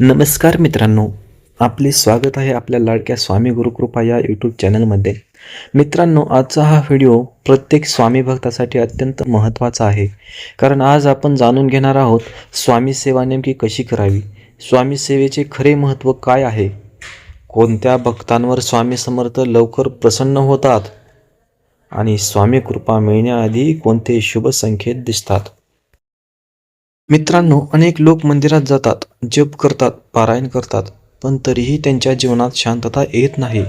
नमस्कार मित्रांनो, आपले स्वागत आहे आपल्या लाडक्या स्वामी गुरुकृपा या यूट्यूब चॅनलमध्ये. मित्रांनो, आजचा हा व्हिडिओ प्रत्येक स्वामी भक्तासाठी अत्यंत महत्त्वाचा आहे. कारण आज आपण जाणून घेणार आहोत स्वामी सेवा नेमकी कशी करावी, स्वामी सेवेचे खरे महत्त्व काय आहे, कोणत्या भक्तांवर स्वामी समर्थ लवकर प्रसन्न होतात आणि स्वामी कृपा मिळण्याआधी कोणते शुभ संकेत दिसतात. मित्रांनो, अनेक लोक मंदिरात जातात, जप करतात, पारायण करतात, पण तरीही त्यांच्या जीवनात शांतता येत नाही.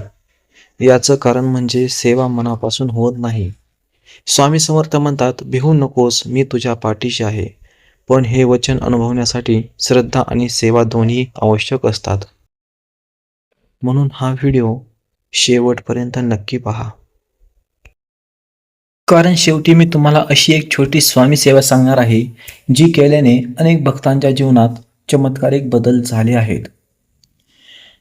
याचं कारण म्हणजे सेवा मनापासून होत नाही. स्वामी समर्थ म्हणतात, भिवू नकोस, मी तुझ्या पाठीशी आहे. पण हे वचन अनुभवण्यासाठी श्रद्धा आणि सेवा दोन्ही आवश्यक असतात. म्हणून हा व्हिडिओ शेवटपर्यंत नक्की पहा. कारण शेवटी मी तुम्हाला अशी एक छोटी स्वामी सेवा सांगणार आहे, जी केल्याने अनेक भक्तांच्या जीवनात चमत्कारिक बदल झाले आहेत.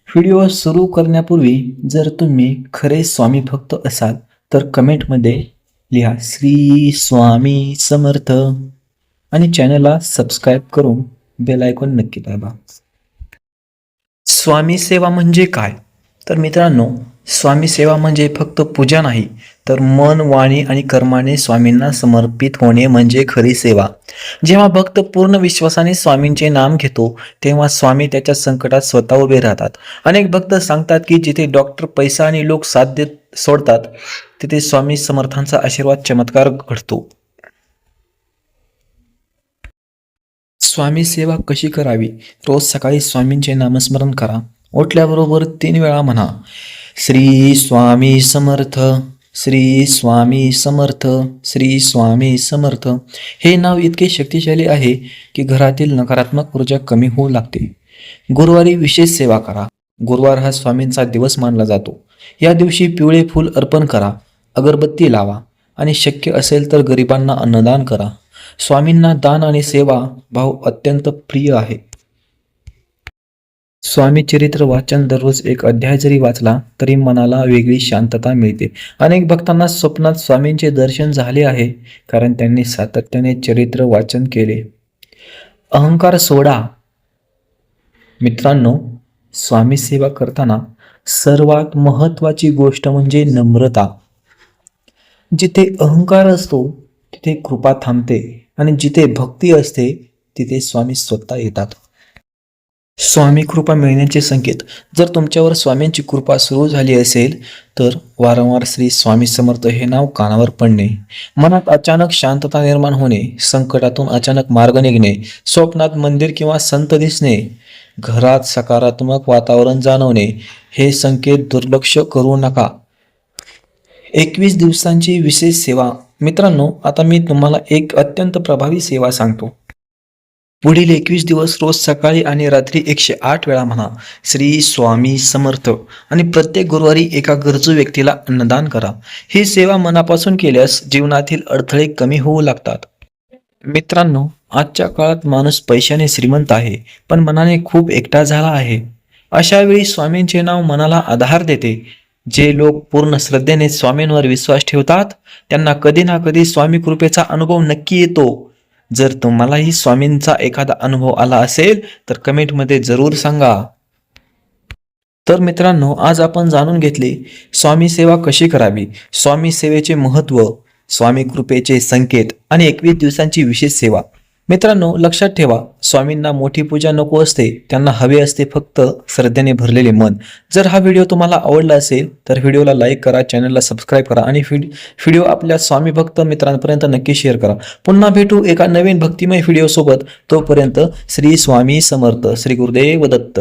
व्हिडिओ सुरू करण्यापूर्वी जर तुम्ही खरे स्वामी भक्त असाल तर कमेंटमध्ये लिहा श्री स्वामी समर्थ आणि चॅनलला सबस्क्राईब करून बेल आयकॉन नक्की दाबा. स्वामी सेवा म्हणजे काय? तर मित्रांनो, स्वामी सेवा म्हणजे फक्त पूजा नाही, तर मन, वाणी आणि कर्माने स्वामींना समर्पित होणे म्हणजे खरी सेवा. जेव्हा भक्त पूर्ण विश्वासाने स्वामींचे नाम घेतो तेव्हा स्वामी त्याच्या संकटात स्वतः उभे राहतात. अनेक भक्त सांगतात की जिथे डॉक्टर, पैसा आणि लोक साथ देत सोडतात, तिथे स्वामी समर्थांचा आशीर्वाद, चमत्कार घडतो. स्वामी सेवा कशी करावी? रोज सकाळी स्वामींचे नामस्मरण करा. उठल्याबरोबर 3 वेळा म्हणा, श्री स्वामी समर्थ, श्री स्वामी समर्थ, श्री स्वामी समर्थ. हे नाव इतके शक्तिशाली आहे की घरातील नकारात्मक ऊर्जा कमी होऊ लागते. गुरुवारी विशेष सेवा करा. गुरुवार हा स्वामींचा दिवस मानला जातो. या दिवशी पिवळे फूल अर्पण करा, अगरबत्ती लावा आणि शक्य असेल तर गरिबांना अन्नदान करा. स्वामींना दान आणि सेवा भाव अत्यंत प्रिय आहे. स्वामी चरित्र वाचन दररोज एक अध्याय जरी वाचला तरी मनाला वेगळी शांतता मिळते. अनेक भक्तांना स्वप्नात स्वामींचे दर्शन झाले आहे, कारण त्यांनी सातत्याने चरित्र वाचन केले. अहंकार सोडा. मित्रांनो, स्वामी सेवा करताना सर्वात महत्त्वाची गोष्ट म्हणजे नम्रता. जिथे अहंकार असतो तिथे कृपा थांबते आणि जिथे भक्ती असते तिथे स्वामी स्वतः येतात. स्वामी कृपा मिळण्याचे संकेत. जर तुमच्यावर स्वामींची कृपा सुरू झाली असेल तर वारंवार श्री स्वामी समर्थ हे नाव कानावर पडणे, मनात अचानक शांतता निर्माण होणे, संकटातून अचानक मार्ग निघणे, स्वप्नात मंदिर किंवा संत दिसणे, घरात सकारात्मक वातावरण जाणवणे, हे संकेत दुर्लक्ष करू नका. 21 दिवसांची विशेष सेवा. मित्रांनो, आता मी तुम्हाला एक अत्यंत प्रभावी सेवा सांगतो. पुढील 21 दिवस रोज सकाळी आणि रात्री 108 वेळा म्हणा, श्री स्वामी समर्थ आणि प्रत्येक गुरुवारी एका गरजू व्यक्तीला अन्नदान करा. ही सेवा मनापासून केल्यास जीवनातील अडथळे कमी होऊ लागतात. मित्रांनो, आजच्या काळात माणूस पैशाने श्रीमंत आहे पण मनाने खूप एकटा झाला आहे. अशा वेळी स्वामींचे नाव मनाला आधार देते. जे लोक पूर्ण श्रद्धेने स्वामींवर विश्वास ठेवतात त्यांना कधी ना कधी स्वामी कृपेचा अनुभव नक्की येतो. जर तुम्हालाही स्वामींचा एखादा अनुभव आला असेल तर कमेंटमध्ये जरूर सांगा. तर मित्रांनो, आज आपण जाणून घेतले स्वामी सेवा कशी करावी, स्वामी सेवेचे महत्त्व, स्वामी कृपेचे संकेत आणि 21 दिवसांची विशेष सेवा. मित्रांनो, लक्षात ठेवा, स्वामींना मोठी पूजा नको असते, त्यांना हवे असते फक्त श्रद्धेने भरलेले मन. जर हा व्हिडिओ तुम्हाला आवडला असेल तर व्हिडिओला लाईक करा, चॅनलला सबस्क्राईब करा आणि व्हिडिओ आपल्या स्वामी भक्त मित्रांपर्यंत नक्की शेअर करा. पुन्हा भेटू एका नवीन भक्तिमय व्हिडिओ सोबत. तोपर्यंत श्री स्वामी समर्थ. श्री गुरुदेव दत्त.